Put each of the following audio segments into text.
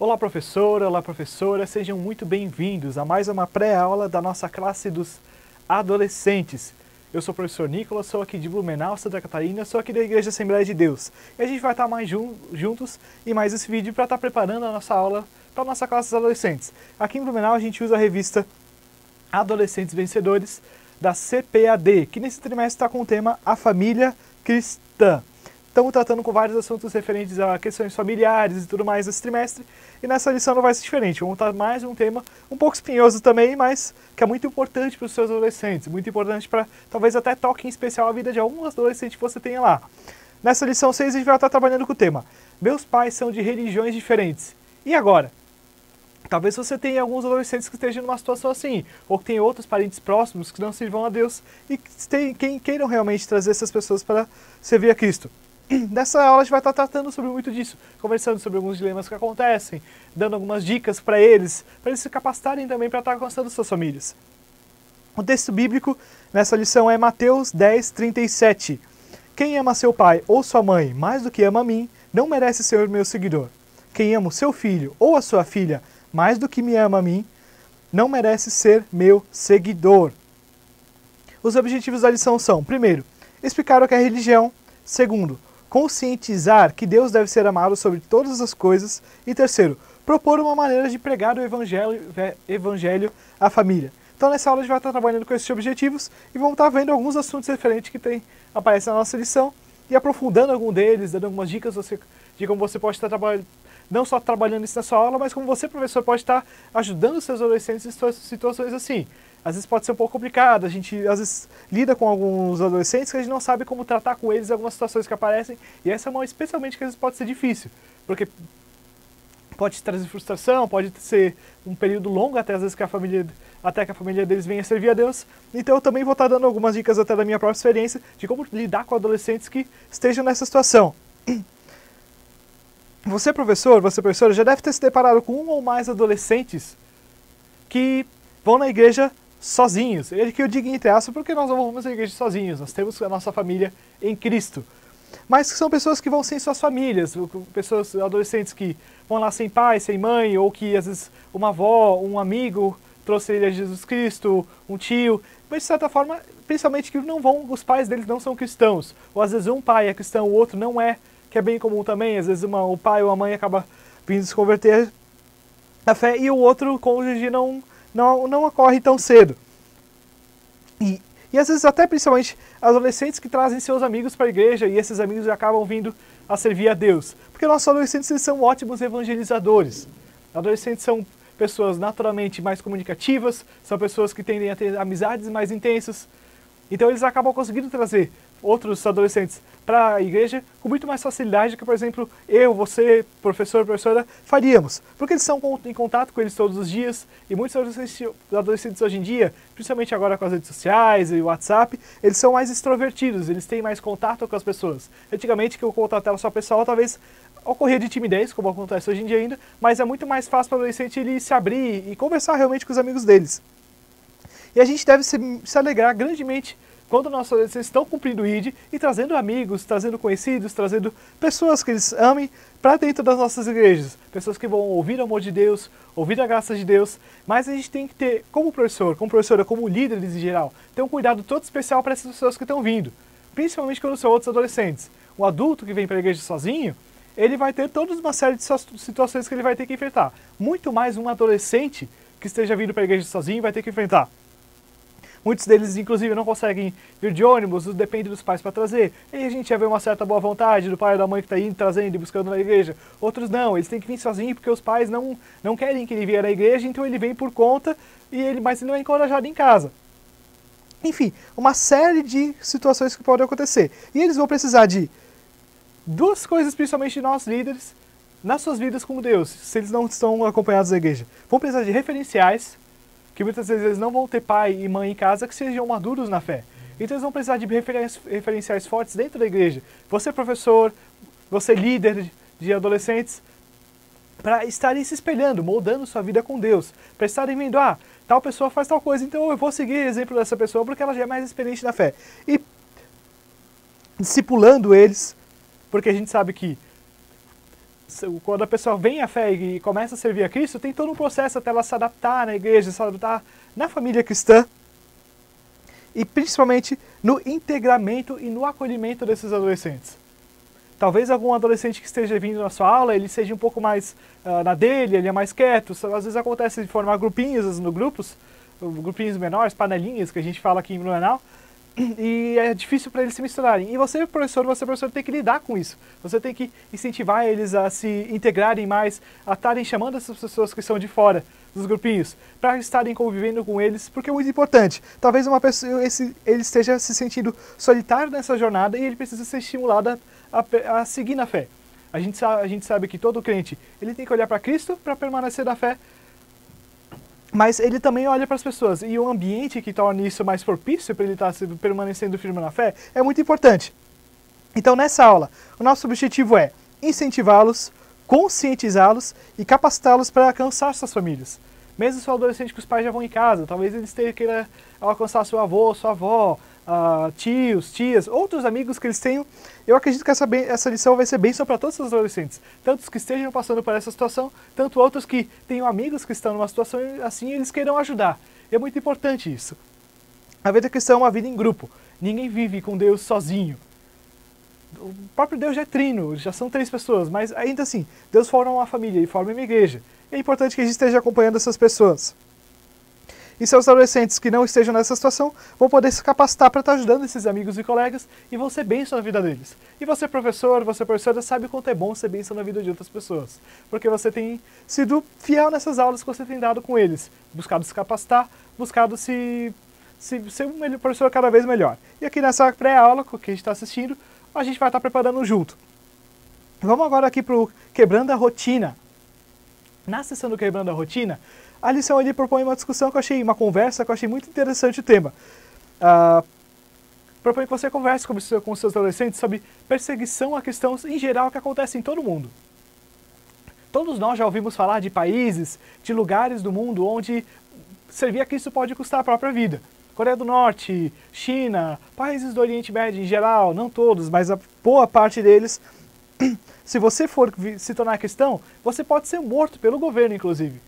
Olá professora, sejam muito bem-vindos a mais uma pré-aula da nossa classe dos adolescentes. Eu sou o professor Nicolas, sou aqui de Blumenau, Santa Catarina, sou aqui da Igreja Assembleia de Deus. E a gente vai estar mais juntos em mais esse vídeo para estar preparando a nossa aula para a nossa classe dos adolescentes. Aqui em Blumenau a gente usa a revista Adolescentes Vencedores da CPAD, que nesse trimestre está com o tema A Família Cristã. Estamos tratando com vários assuntos referentes a questões familiares e tudo mais nesse trimestre, e nessa lição não vai ser diferente. Vamos tratar mais um tema um pouco espinhoso também, mas que é muito importante para os seus adolescentes, muito importante para, talvez até toque em especial a vida de algum adolescente que você tenha lá. Nessa lição 6 a gente vai estar trabalhando com o tema Meus pais são de religiões diferentes. E agora? Talvez você tenha alguns adolescentes que estejam numa situação assim, ou que tenham outros parentes próximos que não sirvam a Deus e que queiram realmente trazer essas pessoas para servir a Cristo. Nessa aula a gente vai estar tratando sobre muito disso, conversando sobre alguns dilemas que acontecem, dando algumas dicas para eles se capacitarem também para estar alcançando suas famílias. O texto bíblico nessa lição é Mateus 10:37. Quem ama seu pai ou sua mãe mais do que ama a mim, não merece ser meu seguidor. Quem ama o seu filho ou a sua filha mais do que me ama a mim, não merece ser meu seguidor. Os objetivos da lição são, primeiro, explicar o que é religião. Segundo, conscientizar que Deus deve ser amado sobre todas as coisas. E terceiro, propor uma maneira de pregar o evangelho à família. Então nessa aula a gente vai estar trabalhando com esses objetivos e vamos estar vendo alguns assuntos referentes que aparecem na nossa lição e aprofundando algum deles, dando algumas dicas de como você pode estar trabalhando, não só trabalhando isso na sua aula, mas como você, professor, pode estar ajudando os seus adolescentes em situações assim. Às vezes pode ser um pouco complicado, a gente às vezes lida com alguns adolescentes que a gente não sabe como tratar com eles em algumas situações que aparecem, e essa é uma especialmente que às vezes pode ser difícil, porque pode trazer frustração, pode ser um período longo até às vezes que a família deles venha servir a Deus. Então eu também vou estar dando algumas dicas até da minha própria experiência de como lidar com adolescentes que estejam nessa situação. Você, professor, você, professora, já deve ter se deparado com um ou mais adolescentes que vão na igreja sozinhos. É que eu digo entre aspas porque nós não vamos à igreja sozinhos, nós temos a nossa família em Cristo. Mas que são pessoas que vão sem suas famílias, pessoas, adolescentes que vão lá sem pai, sem mãe, ou que às vezes uma avó, um amigo trouxe ele a Jesus Cristo, um tio, mas de certa forma, principalmente que os pais deles não são cristãos, ou às vezes um pai é cristão, o outro não é, que é bem comum também, às vezes o pai ou a mãe acaba vindo se converter à fé e o outro cônjuge não ocorre tão cedo. E às vezes até principalmente adolescentes que trazem seus amigos para a igreja e esses amigos acabam vindo a servir a Deus. Porque nossos adolescentes eles são ótimos evangelizadores. Adolescentes são pessoas naturalmente mais comunicativas, são pessoas que tendem a ter amizades mais intensas. Então eles acabam conseguindo trazer outros adolescentes para a igreja com muito mais facilidade que, por exemplo, eu, você, professor, professora, faríamos. Porque eles estão em contato com eles todos os dias e muitos adolescentes hoje em dia, principalmente agora com as redes sociais e o WhatsApp, eles são mais extrovertidos, eles têm mais contato com as pessoas. Antigamente, que o contato era só pessoal, talvez ocorria de timidez, como acontece hoje em dia ainda, mas é muito mais fácil para o adolescente ele se abrir e conversar realmente com os amigos deles. E a gente deve se alegrar grandemente quando nossos adolescentes estão cumprindo o ID e trazendo amigos, trazendo conhecidos, trazendo pessoas que eles amem para dentro das nossas igrejas. Pessoas que vão ouvir o amor de Deus, ouvir a graça de Deus, mas a gente tem que ter, como professor, como professora, como líderes em geral, ter um cuidado todo especial para essas pessoas que estão vindo, principalmente quando são outros adolescentes. Um adulto que vem para a igreja sozinho, ele vai ter toda uma série de situações que ele vai ter que enfrentar. Muito mais um adolescente que esteja vindo para a igreja sozinho vai ter que enfrentar. Muitos deles, inclusive, não conseguem vir de ônibus, depende dos pais para trazer. E a gente já vê uma certa boa vontade do pai ou da mãe que está indo, trazendo e buscando na igreja. Outros não, eles têm que vir sozinhos porque os pais não querem que ele venha na igreja, então ele vem por conta, mas ele não é encorajado em casa. Enfim, uma série de situações que podem acontecer. E eles vão precisar de duas coisas, principalmente de nós líderes, nas suas vidas com Deus, se eles não estão acompanhados da igreja. Vão precisar de referenciais, que muitas vezes eles não vão ter pai e mãe em casa que sejam maduros na fé. Então eles vão precisar de referenciais fortes dentro da igreja. Você professor, você líder de adolescentes, para estarem se espelhando, moldando sua vida com Deus. Para estarem vendo, tal pessoa faz tal coisa, então eu vou seguir o exemplo dessa pessoa porque ela já é mais experiente na fé. E discipulando eles, porque a gente sabe que quando a pessoa vem à fé e começa a servir a Cristo, tem todo um processo até ela se adaptar na igreja, se adaptar na família cristã, e principalmente no integramento e no acolhimento desses adolescentes. Talvez algum adolescente que esteja vindo na sua aula, ele seja um pouco mais na dele, ele é mais quieto. Às vezes acontece de formar grupinhos no grupinhos menores, panelinhas, que a gente fala aqui em Blumenau, e é difícil para eles se misturarem. E você, professor, tem que lidar com isso. Você tem que incentivar eles a se integrarem mais, a estarem chamando essas pessoas que são de fora dos grupinhos, para estarem convivendo com eles, porque é muito importante. Talvez uma pessoa, ele esteja se sentindo solitário nessa jornada e ele precisa ser estimulado a seguir na fé. A gente sabe que todo crente, ele tem que olhar para Cristo para permanecer na fé, mas ele também olha para as pessoas, e o ambiente que torna isso mais propício para ele estar permanecendo firme na fé é muito importante. Então, nessa aula, o nosso objetivo é incentivá-los, conscientizá-los e capacitá-los para alcançar suas famílias. Mesmo se o adolescente que os pais já vão em casa, talvez eles queiram alcançar seu avô, sua avó, tios, tias, outros amigos que eles tenham. Eu acredito que essa lição vai ser bênção para todos os adolescentes, tanto os que estejam passando por essa situação, tanto outros que tenham amigos que estão numa situação assim e eles queiram ajudar. E é muito importante isso. A vida cristã é uma vida em grupo. Ninguém vive com Deus sozinho. O próprio Deus já é trino, já são 3 pessoas, mas ainda assim, Deus forma uma família e forma uma igreja. É importante que a gente esteja acompanhando essas pessoas. E seus adolescentes que não estejam nessa situação vão poder se capacitar para estar ajudando esses amigos e colegas e vão ser bênção na vida deles. E você, professor, você professora, sabe o quanto é bom ser bênção na vida de outras pessoas. Porque você tem sido fiel nessas aulas que você tem dado com eles. Buscado se capacitar, buscado ser um professor cada vez melhor. E aqui nessa pré-aula que a gente está assistindo, a gente vai estar preparando junto. Vamos agora aqui para o Quebrando a Rotina. Na sessão do Quebrando a Rotina, a lição ali propõe uma discussão que eu achei, uma conversa que eu achei muito interessante o tema. Propõe que você converse com os seus adolescentes sobre perseguição a cristãos em geral que acontece em todo o mundo. Todos nós já ouvimos falar de países, de lugares do mundo onde servir a Cristo pode custar a própria vida. Coreia do Norte, China, países do Oriente Médio em geral, não todos, mas a boa parte deles. Se você for se tornar cristão, você pode ser morto pelo governo, inclusive.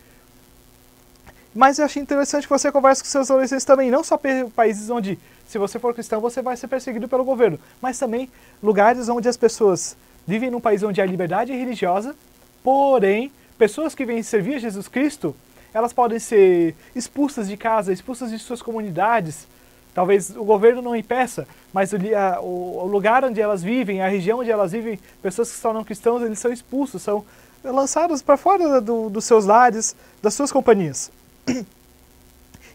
Mas eu achei interessante que você converse com seus adolescentes também, não só países onde, se você for cristão, você vai ser perseguido pelo governo, mas também lugares onde as pessoas vivem num país onde a liberdade é religiosa, porém, pessoas que vêm servir a Jesus Cristo, elas podem ser expulsas de casa, expulsas de suas comunidades. Talvez o governo não impeça, mas o lugar onde elas vivem, a região onde elas vivem, pessoas que se tornam cristãos, eles são expulsos, são lançados para fora dos seus lares, das suas companhias.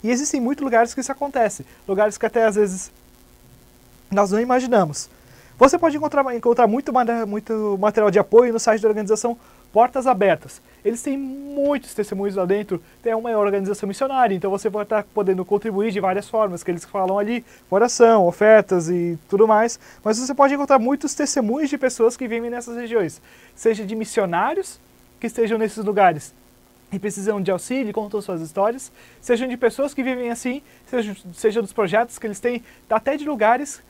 E existem muitos lugares que isso acontece, lugares que até às vezes nós não imaginamos. Você pode encontrar muito material de apoio no site da organização Portas Abertas. Eles têm muitos testemunhos lá dentro, é uma organização missionária, então você vai estar podendo contribuir de várias formas, que eles falam ali, oração, ofertas e tudo mais, mas você pode encontrar muitos testemunhos de pessoas que vivem nessas regiões, seja de missionários que estejam nesses lugares e precisam de auxílio, contam suas histórias, sejam de pessoas que vivem assim, seja dos projetos que eles têm, até de lugares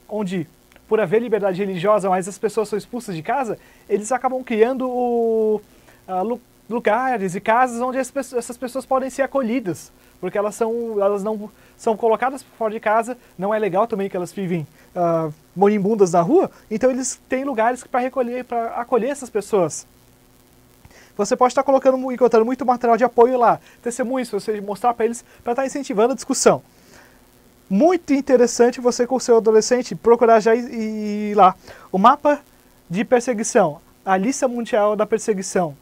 onde, por haver liberdade religiosa, mas as pessoas são expulsas de casa, eles acabam criando lugares e casas onde essas pessoas podem ser acolhidas, porque elas não são colocadas por fora de casa, não é legal também que elas vivem moribundas na rua, então eles têm lugares para acolher essas pessoas. Você pode estar encontrando muito material de apoio lá, testemunhos, você mostrar para eles, para estar incentivando a discussão. Muito interessante você com o seu adolescente procurar já ir lá. O mapa de perseguição, a lista mundial da perseguição.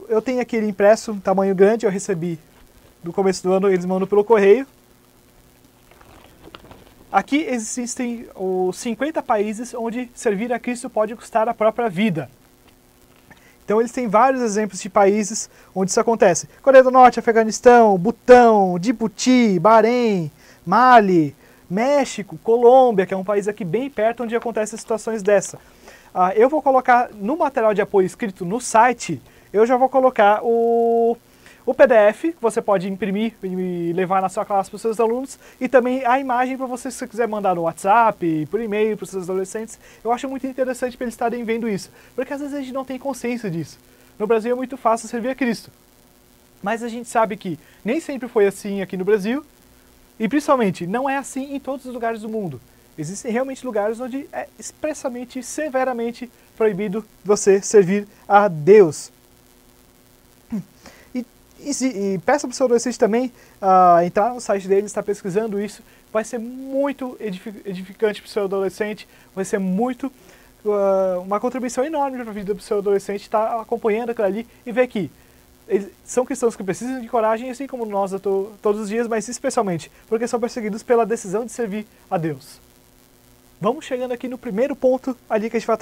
Eu tenho aqui ele impresso, um tamanho grande, eu recebi no começo do ano, eles mandam pelo correio. Aqui existem os 50 países onde servir a Cristo pode custar a própria vida. Então eles têm vários exemplos de países onde isso acontece. Coreia do Norte, Afeganistão, Butão, Djibouti, Bahrein, Mali, México, Colômbia, que é um país aqui bem perto onde acontecem situações dessa. Eu vou colocar no material de apoio escrito no site, eu já vou colocar o o PDF, que você pode imprimir e levar na sua classe para os seus alunos, e também a imagem para você, se você quiser mandar no WhatsApp, por e-mail para os seus adolescentes. Eu acho muito interessante para eles estarem vendo isso, porque às vezes a gente não tem consciência disso. No Brasil é muito fácil servir a Cristo, mas a gente sabe que nem sempre foi assim aqui no Brasil, e principalmente não é assim em todos os lugares do mundo. Existem realmente lugares onde é expressamente, severamente proibido você servir a Deus. E peça para o seu adolescente também entrar no site deles, estar pesquisando isso. Vai ser muito edificante para o seu adolescente, vai ser muito uma contribuição enorme para a vida do seu adolescente estar acompanhando aquilo ali e ver que são cristãos que precisam de coragem, assim como nós todos os dias, mas especialmente porque são perseguidos pela decisão de servir a Deus. Vamos chegando aqui no primeiro ponto ali que a gente vai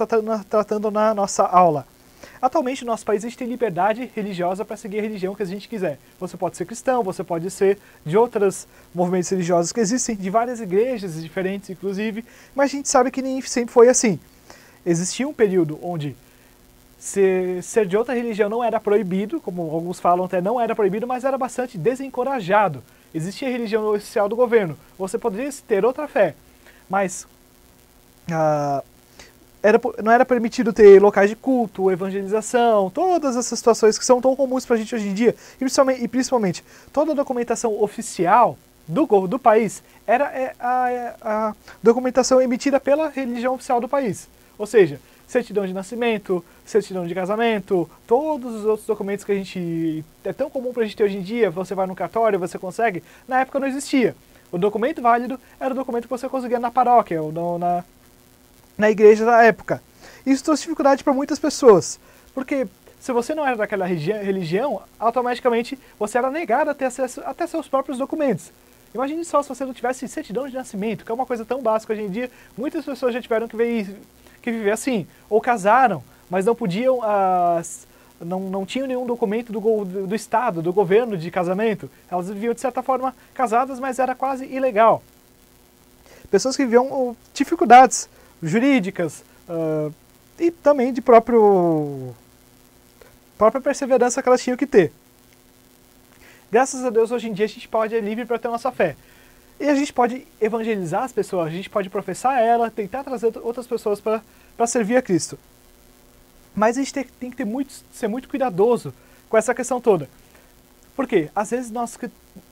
tratando na nossa aula. Atualmente no nosso país a gente tem liberdade religiosa para seguir a religião que a gente quiser. Você pode ser cristão, você pode ser de outros movimentos religiosos que existem, de várias igrejas diferentes inclusive, mas a gente sabe que nem sempre foi assim. Existia um período onde ser de outra religião não era proibido, como alguns falam até não era proibido, mas era bastante desencorajado. Existia a religião oficial do governo, você poderia ter outra fé, mas não era permitido ter locais de culto, evangelização, todas essas situações que são tão comuns pra gente hoje em dia, e principalmente toda a documentação oficial do país era a documentação emitida pela religião oficial do país. Ou seja, certidão de nascimento, certidão de casamento, todos os outros documentos que a gente é tão comum pra gente ter hoje em dia, você vai no cartório, você consegue, na época não existia. O documento válido era o documento que você conseguia na paróquia ou na igreja da época. Isso trouxe dificuldade para muitas pessoas, porque se você não era daquela religião, automaticamente você era negado a ter acesso até seus próprios documentos. Imagine só se você não tivesse certidão de nascimento, que é uma coisa tão básica hoje em dia, muitas pessoas já tiveram que viver assim, ou casaram, mas não podiam, não tinham nenhum documento do Estado, do governo de casamento, elas viviam de certa forma casadas, mas era quase ilegal. Pessoas que viviam dificuldades jurídicas e também de própria perseverança que elas tinham que ter. Graças a Deus, hoje em dia a gente pode ir livre para ter nossa fé. E a gente pode evangelizar as pessoas, a gente pode professar ela, tentar trazer outras pessoas para servir a Cristo. Mas a gente tem que ser muito cuidadoso com essa questão toda. Por quê? Às vezes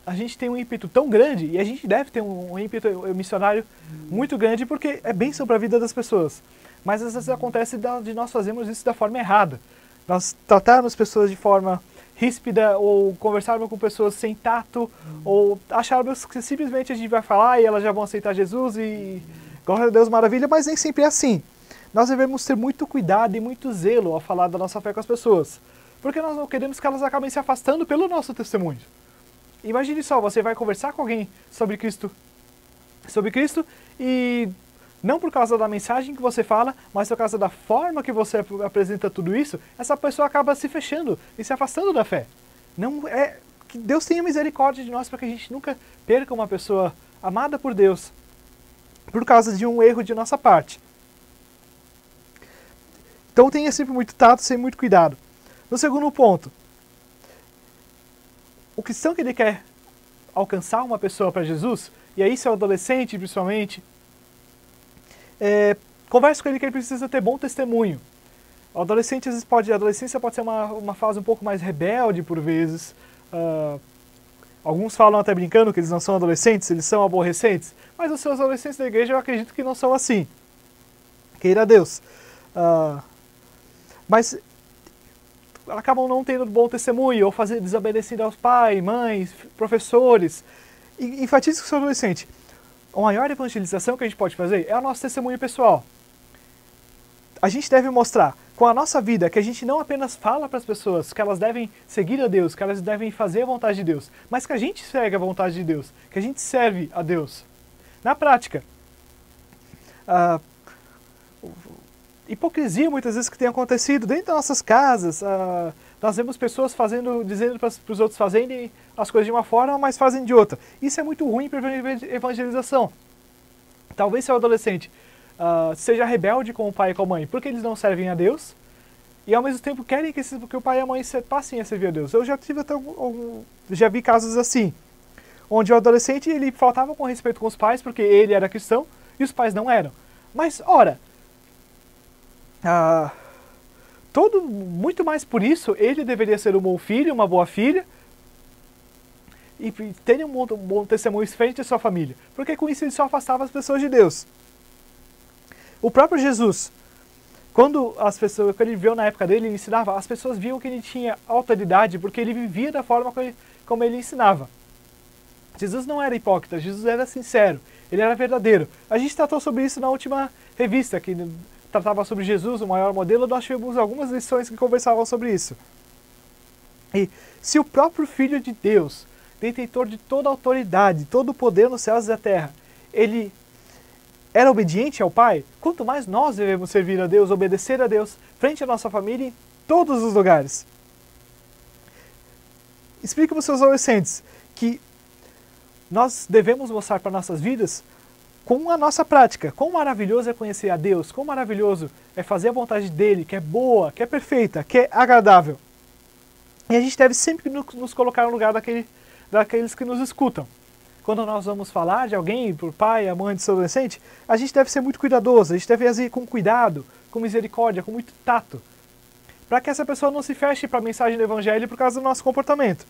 a gente tem um ímpeto tão grande, e a gente deve ter um ímpeto missionário muito grande, porque é bênção para a vida das pessoas. Mas às vezes acontece de nós fazermos isso da forma errada. Nós tratarmos pessoas de forma ríspida, ou conversarmos com pessoas sem tato, ou acharmos que simplesmente a gente vai falar e elas já vão aceitar Jesus e glória a Deus, maravilha, mas nem sempre é assim. Nós devemos ter muito cuidado e muito zelo ao falar da nossa fé com as pessoas, porque nós não queremos que elas acabem se afastando pelo nosso testemunho. Imagine só, você vai conversar com alguém sobre Cristo e não por causa da mensagem que você fala, mas por causa da forma que você apresenta tudo isso, essa pessoa acaba se fechando e se afastando da fé. Que Deus tenha misericórdia de nós para que a gente nunca perca uma pessoa amada por Deus por causa de um erro de nossa parte. Então tenha sempre muito tato, sempre muito cuidado. No segundo ponto, o cristão que ele quer alcançar uma pessoa para Jesus, e aí se é um adolescente principalmente, converse com ele que ele precisa ter bom testemunho. O adolescente às vezes a adolescência pode ser uma fase um pouco mais rebelde por vezes. Alguns falam até brincando que eles não são adolescentes, eles são aborrecentes, mas os seus adolescentes da igreja eu acredito que não são assim. Queira Deus. Mas acabam não tendo bom testemunho, ou desobedecendo aos pais, mães, professores. E enfatize com o seu adolescente. A maior evangelização que a gente pode fazer é o nosso testemunho pessoal. A gente deve mostrar com a nossa vida que a gente não apenas fala para as pessoas que elas devem seguir a Deus, que elas devem fazer a vontade de Deus, mas que a gente segue a vontade de Deus, que a gente serve a Deus. Na prática, hipocrisia muitas vezes que tem acontecido dentro das nossas casas. Nós vemos pessoas dizendo para os outros fazerem as coisas de uma forma, mas fazem de outra. Isso é muito ruim para a evangelização. Talvez seu adolescente seja rebelde com o pai e com a mãe porque eles não servem a Deus, e ao mesmo tempo querem que o pai e a mãe passem a servir a Deus. Eu já tive até já vi casos assim, onde o adolescente ele faltava com respeito com os pais porque ele era cristão e os pais não eram. Mas, ora, muito mais por isso, ele deveria ser um bom filho, uma boa filha, e ter um bom testemunho frente à sua família. Porque com isso ele só afastava as pessoas de Deus. O próprio Jesus, quando ele viveu na época dele, ele ensinava, as pessoas viam que ele tinha autoridade porque ele vivia da forma como ele ensinava. Jesus não era hipócrita, Jesus era sincero, ele era verdadeiro. A gente tratou sobre isso na última revista, que tratava sobre Jesus, o maior modelo, nós tivemos algumas lições que conversavam sobre isso. E se o próprio Filho de Deus, detentor de toda a autoridade, todo o poder nos céus e na terra, ele era obediente ao Pai, quanto mais nós devemos servir a Deus, obedecer a Deus, frente à nossa família em todos os lugares. Explique para os seus adolescentes que nós devemos mostrar para nossas vidas com a nossa prática, quão maravilhoso é conhecer a Deus, quão maravilhoso é fazer a vontade dEle, que é boa, que é perfeita, que é agradável. E a gente deve sempre nos colocar no lugar daqueles que nos escutam. Quando nós vamos falar de alguém, por pai, a mãe do seu adolescente, a gente deve ser muito cuidadoso, a gente deve agir com cuidado, com misericórdia, com muito tato, para que essa pessoa não se feche para a mensagem do Evangelho por causa do nosso comportamento.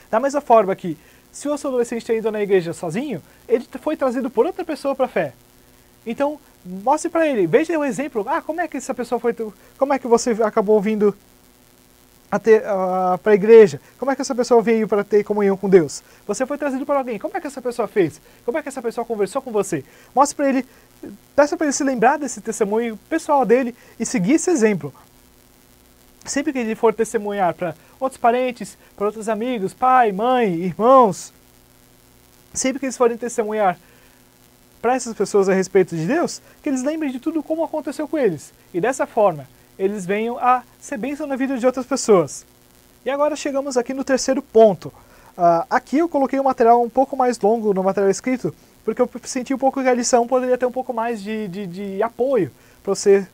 Da mesma forma que, se o seu adolescente está indo na igreja sozinho, ele foi trazido por outra pessoa para a fé. Então, mostre para ele, veja o exemplo, como é que essa pessoa como é que você acabou vindo para a igreja? Como é que essa pessoa veio para ter comunhão com Deus? Você foi trazido por alguém, como é que essa pessoa fez? Como é que essa pessoa conversou com você? Mostre para ele, peça para ele se lembrar desse testemunho pessoal dele e seguir esse exemplo. Sempre que ele for testemunhar para outros parentes, para outros amigos, pai, mãe, irmãos, sempre que eles forem testemunhar para essas pessoas a respeito de Deus, que eles lembrem de tudo como aconteceu com eles. E dessa forma, eles venham a ser bênção na vida de outras pessoas. E agora chegamos aqui no terceiro ponto. Aqui eu coloquei um material um pouco mais longo no material escrito, porque eu senti um pouco que a lição poderia ter um pouco mais de apoio para você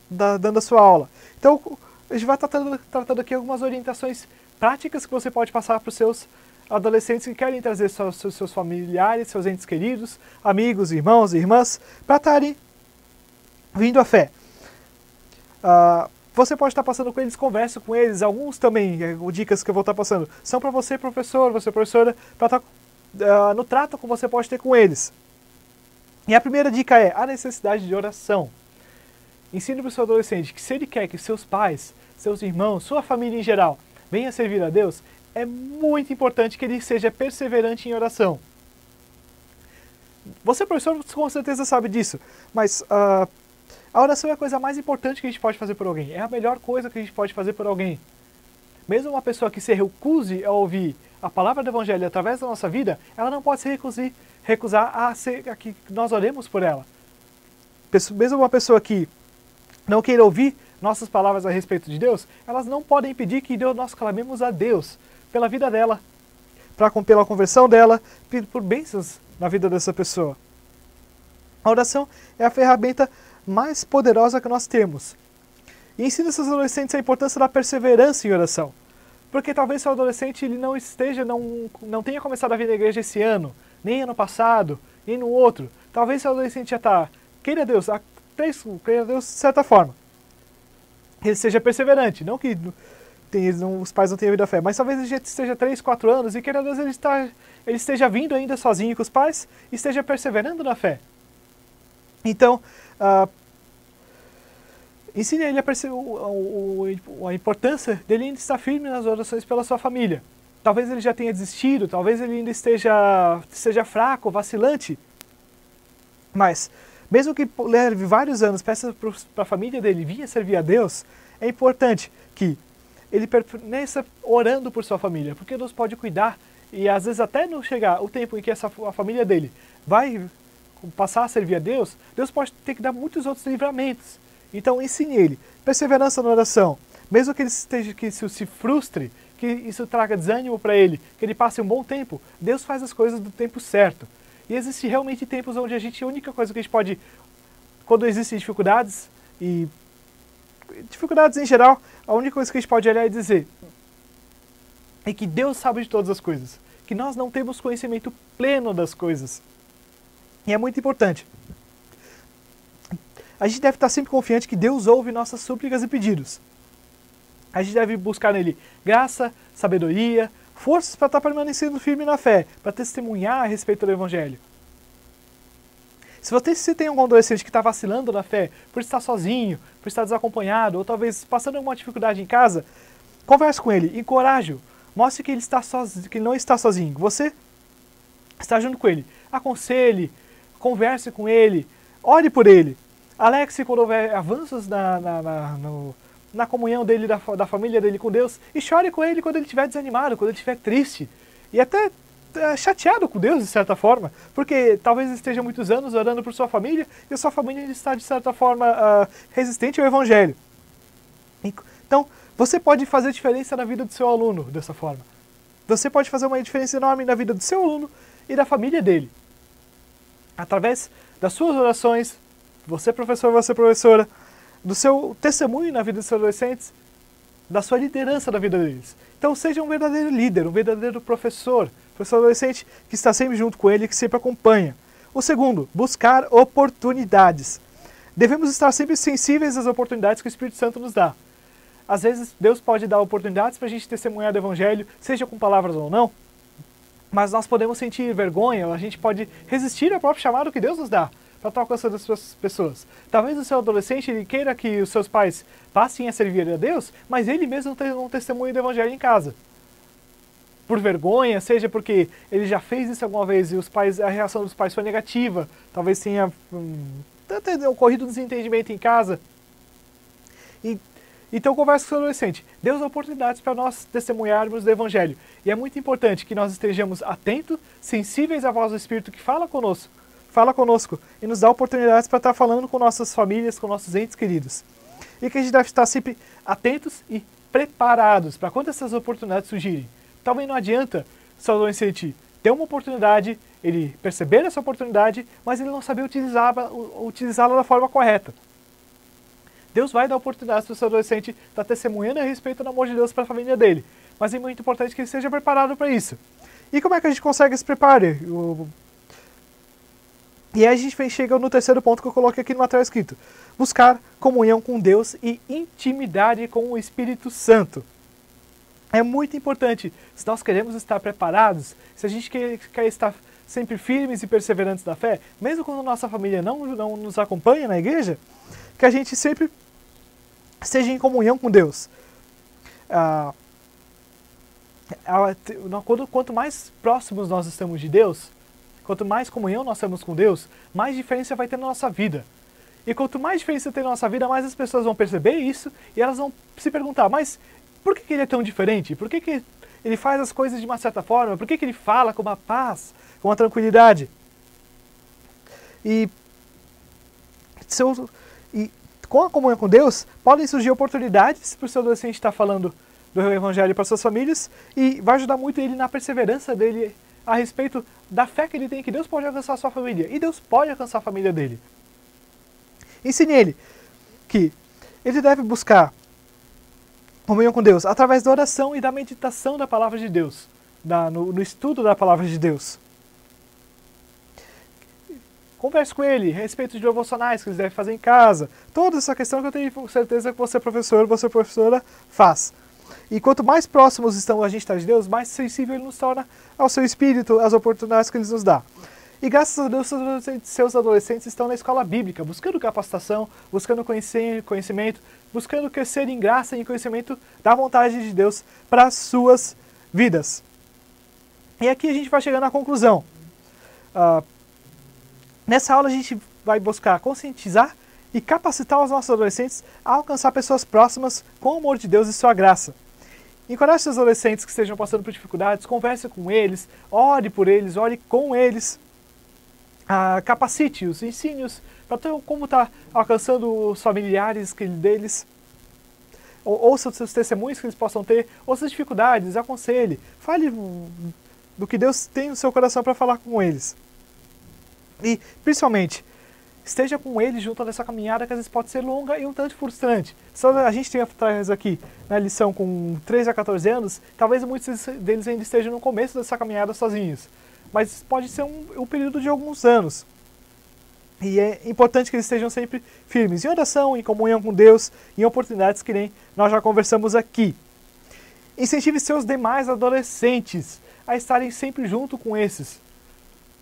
dando a sua aula. Então, a gente vai tratando aqui algumas orientações práticas que você pode passar para os seus adolescentes que querem trazer seus familiares, seus entes queridos, amigos, irmãos e irmãs, para estarem vindo à fé. Você pode estar passando com eles, conversa com eles, alguns também, dicas que eu vou estar passando, são para você, professor, você, professora, para estar no trato que você pode ter com eles. E a primeira dica é a necessidade de oração. Ensine para o seu adolescente que se ele quer que seus pais, seus irmãos, sua família em geral, venha servir a Deus, é muito importante que ele seja perseverante em oração. Você, professor, com certeza sabe disso, mas a oração é a coisa mais importante que a gente pode fazer por alguém. É a melhor coisa que a gente pode fazer por alguém. Mesmo uma pessoa que se recuse a ouvir a palavra do Evangelho através da nossa vida, ela não pode se recusar a que nós oremos por ela. Mesmo uma pessoa que não queira ouvir nossas palavras a respeito de Deus, elas não podem impedir que nós clamemos a Deus pela vida dela, pela conversão dela, por bênçãos na vida dessa pessoa. A oração é a ferramenta mais poderosa que nós temos. E ensina seus adolescentes a importância da perseverança em oração. Porque talvez seu adolescente ele não tenha começado a vir na igreja esse ano, nem ano passado, nem no outro. Talvez seu adolescente já está, queira Deus de certa forma. Ele seja perseverante, não que os pais não tenham vindo à fé, mas talvez ele já esteja 3, 4 anos e queira Deus ele esteja vindo ainda sozinho com os pais e esteja perseverando na fé. Então, ensine ele a importância dele ainda estar firme nas orações pela sua família. Talvez ele já tenha desistido, talvez ele ainda esteja fraco, vacilante, mas mesmo que leve vários anos, peça para a família dele vir a servir a Deus, é importante que ele permaneça orando por sua família, porque Deus pode cuidar e às vezes até não chegar o tempo em que a família dele vai passar a servir a Deus, Deus pode ter que dar muitos outros livramentos. Então ensine ele perseverança na oração, mesmo que isso se frustre, que isso traga desânimo para ele, que ele passe um bom tempo, Deus faz as coisas do tempo certo. E existem realmente tempos onde a única coisa que a gente pode, quando existem dificuldades e dificuldades em geral, a única coisa que a gente pode olhar e dizer é que Deus sabe de todas as coisas, que nós não temos conhecimento pleno das coisas. E é muito importante. A gente deve estar sempre confiante que Deus ouve nossas súplicas e pedidos. A gente deve buscar nele graça, sabedoria, forças para estar permanecendo firme na fé, para testemunhar a respeito do Evangelho. Se você tem um adolescente que está vacilando na fé, por estar sozinho, por estar desacompanhado, ou talvez passando alguma dificuldade em casa, converse com ele, encoraje-o, mostre que ele não está sozinho. Você está junto com ele. Aconselhe, converse com ele, ore por ele. Alegre-se quando houver avanços na comunhão dele, da família dele com Deus, e chore com ele quando ele estiver desanimado, quando ele estiver triste. E até chateado com Deus, de certa forma, porque talvez esteja muitos anos orando por sua família, e a sua família está, de certa forma, resistente ao Evangelho. Então, você pode fazer diferença na vida do seu aluno dessa forma. Você pode fazer uma diferença enorme na vida do seu aluno e da família dele. Através das suas orações, você professor, você professora, do seu testemunho na vida dos seus adolescentes, da sua liderança na vida deles. Então seja um verdadeiro líder, um verdadeiro professor adolescente que está sempre junto com ele, que sempre acompanha. O segundo, buscar oportunidades. Devemos estar sempre sensíveis às oportunidades que o Espírito Santo nos dá. Às vezes Deus pode dar oportunidades para a gente testemunhar do Evangelho, seja com palavras ou não, mas nós podemos sentir vergonha, a gente pode resistir ao próprio chamado que Deus nos dá para estar alcançando as pessoas. Talvez o seu adolescente ele queira que os seus pais passem a servir a Deus, mas ele mesmo não tem um testemunho do Evangelho em casa. Por vergonha, seja porque ele já fez isso alguma vez e a reação dos pais foi negativa, talvez tenha ocorrido um desentendimento em casa. Então converse com o seu adolescente. Dê as oportunidades para nós testemunharmos do Evangelho. E é muito importante que nós estejamos atentos, sensíveis à voz do Espírito que fala conosco e nos dá oportunidades para estar falando com nossas famílias, com nossos entes queridos. E que a gente deve estar sempre atentos e preparados para quando essas oportunidades surgirem. Talvez não adianta o seu adolescente ter uma oportunidade, ele perceber essa oportunidade, mas ele não saber utilizá-la da forma correta. Deus vai dar oportunidades para o seu adolescente estar testemunhando a respeito do amor de Deus para a família dele. Mas é muito importante que ele esteja preparado para isso. E como é que a gente consegue se preparar? E aí a gente chega no terceiro ponto que eu coloquei aqui no material escrito. Buscar comunhão com Deus e intimidade com o Espírito Santo. É muito importante, se nós queremos estar preparados, se a gente quer estar sempre firmes e perseverantes na fé, mesmo quando nossa família não nos acompanha na igreja, que a gente sempre esteja em comunhão com Deus. Quanto mais próximos nós estamos de Deus, quanto mais comunhão nós temos com Deus, mais diferença vai ter na nossa vida. E quanto mais diferença tem na nossa vida, mais as pessoas vão perceber isso e elas vão se perguntar, mas por que ele é tão diferente? Por que ele faz as coisas de uma certa forma? Por que ele fala com uma paz, com uma tranquilidade? E com a comunhão com Deus, podem surgir oportunidades para o seu adolescente estar falando do Evangelho para suas famílias e vai ajudar muito ele na perseverança dele a respeito da fé que ele tem, que Deus pode alcançar a sua família e Deus pode alcançar a família dele. Ensine ele que ele deve buscar comunhão com Deus através da oração e da meditação da palavra de Deus, no estudo da palavra de Deus. Converse com ele a respeito de devocionais que eles devem fazer em casa. Toda essa questão que eu tenho certeza que você professor, você professora faz. E quanto mais próximos a gente está de Deus, mais sensível ele nos torna ao seu espírito, às oportunidades que ele nos dá. E graças a Deus, seus adolescentes estão na escola bíblica, buscando capacitação, buscando conhecimento, buscando crescer em graça e em conhecimento da vontade de Deus para as suas vidas. E aqui a gente vai chegando à conclusão. Nessa aula a gente vai buscar conscientizar e capacitar os nossos adolescentes a alcançar pessoas próximas com o amor de Deus e sua graça. Encoraje seus adolescentes que estejam passando por dificuldades, converse com eles, ore por eles, ore com eles. Capacite-os, ensine-os para como está alcançando os familiares deles. Ouça os seus testemunhos que eles possam ter, ouça as dificuldades, aconselhe, fale do que Deus tem no seu coração para falar com eles. E, principalmente, esteja com eles junto nessa caminhada que às vezes pode ser longa e um tanto frustrante. Só a gente tem atrás aqui na lição com 13 a 14 anos, talvez muitos deles ainda estejam no começo dessa caminhada sozinhos, mas pode ser um período de alguns anos. E é importante que eles estejam sempre firmes em oração, em comunhão com Deus, em oportunidades que nem nós já conversamos aqui. Incentive seus demais adolescentes a estarem sempre junto com esses.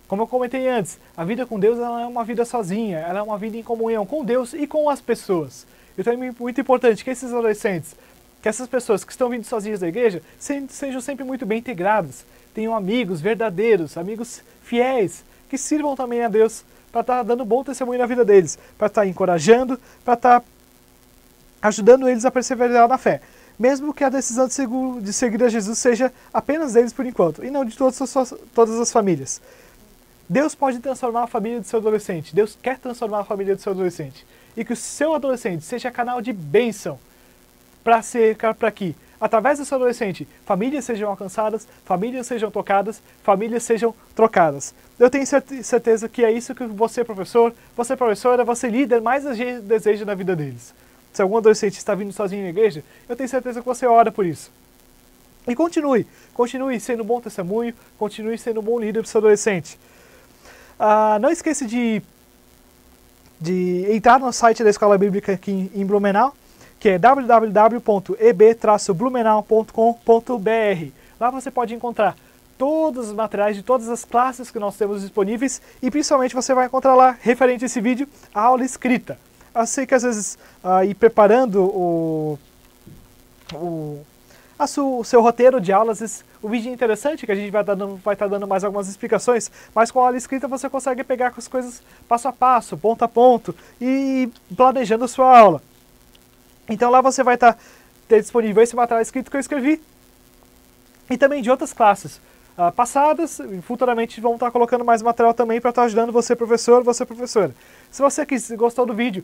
Como eu comentei antes, a vida com Deus ela é uma vida sozinha, ela é uma vida em comunhão com Deus e com as pessoas. Então é muito importante que esses adolescentes, que essas pessoas que estão vindo sozinhas da igreja, sejam sempre muito bem integrados, tenham amigos verdadeiros, amigos fiéis, que sirvam também a Deus para estar dando bom testemunho na vida deles, para estar encorajando, para estar ajudando eles a perseverar na fé. Mesmo que a decisão de seguir a Jesus seja apenas deles por enquanto, e não de todas as famílias. Deus pode transformar a família do seu adolescente. Deus quer transformar a família do seu adolescente. E que o seu adolescente seja canal de bênção para que, através do seu adolescente, famílias sejam alcançadas, famílias sejam tocadas, famílias sejam trocadas. Eu tenho certeza que é isso que você, professor, você, professora, você, líder, mais deseja na vida deles. Se algum adolescente está vindo sozinho na igreja, eu tenho certeza que você ora por isso. E continue sendo um bom testemunho, continue sendo um bom líder para o seu adolescente. Não esqueça de entrar no site da Escola Bíblica aqui em Blumenau, que é www.eb-blumenau.com.br. Lá você pode encontrar todos os materiais de todas as classes que nós temos disponíveis e principalmente você vai encontrar lá, referente a esse vídeo, a aula escrita. Eu sei que às vezes ir preparando o seu roteiro de aulas, o vídeo é interessante, que a gente vai estar dando mais algumas explicações, mas com a aula escrita você consegue pegar as coisas passo a passo, ponto a ponto, e planejando a sua aula. Então lá você vai ter disponível esse material escrito que eu escrevi, e também de outras classes passadas, e futuramente vão estar colocando mais material também para estar ajudando você, professor, você, professora. Se você gostou do vídeo,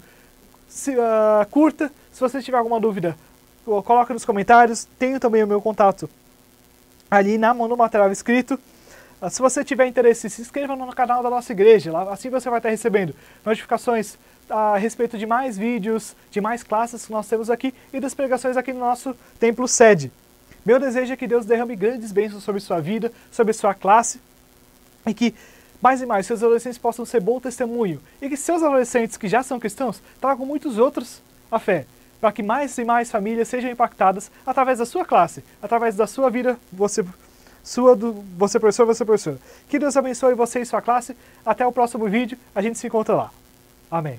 curta, se você tiver alguma dúvida, coloca nos comentários, tenho também o meu contato ali no material escrito. Se você tiver interesse, se inscreva no canal da nossa igreja, assim você vai estar recebendo notificações a respeito de mais vídeos, de mais classes que nós temos aqui e das pregações aqui no nosso templo sede. Meu desejo é que Deus derrame grandes bênçãos sobre sua vida, sobre sua classe, e que mais e mais seus adolescentes possam ser bom testemunho, e que seus adolescentes que já são cristãos tragam muitos outros à fé, para que mais e mais famílias sejam impactadas através da sua classe, através da sua vida, você professor, você professora. Que Deus abençoe você e sua classe. Até o próximo vídeo, a gente se encontra lá. Amém.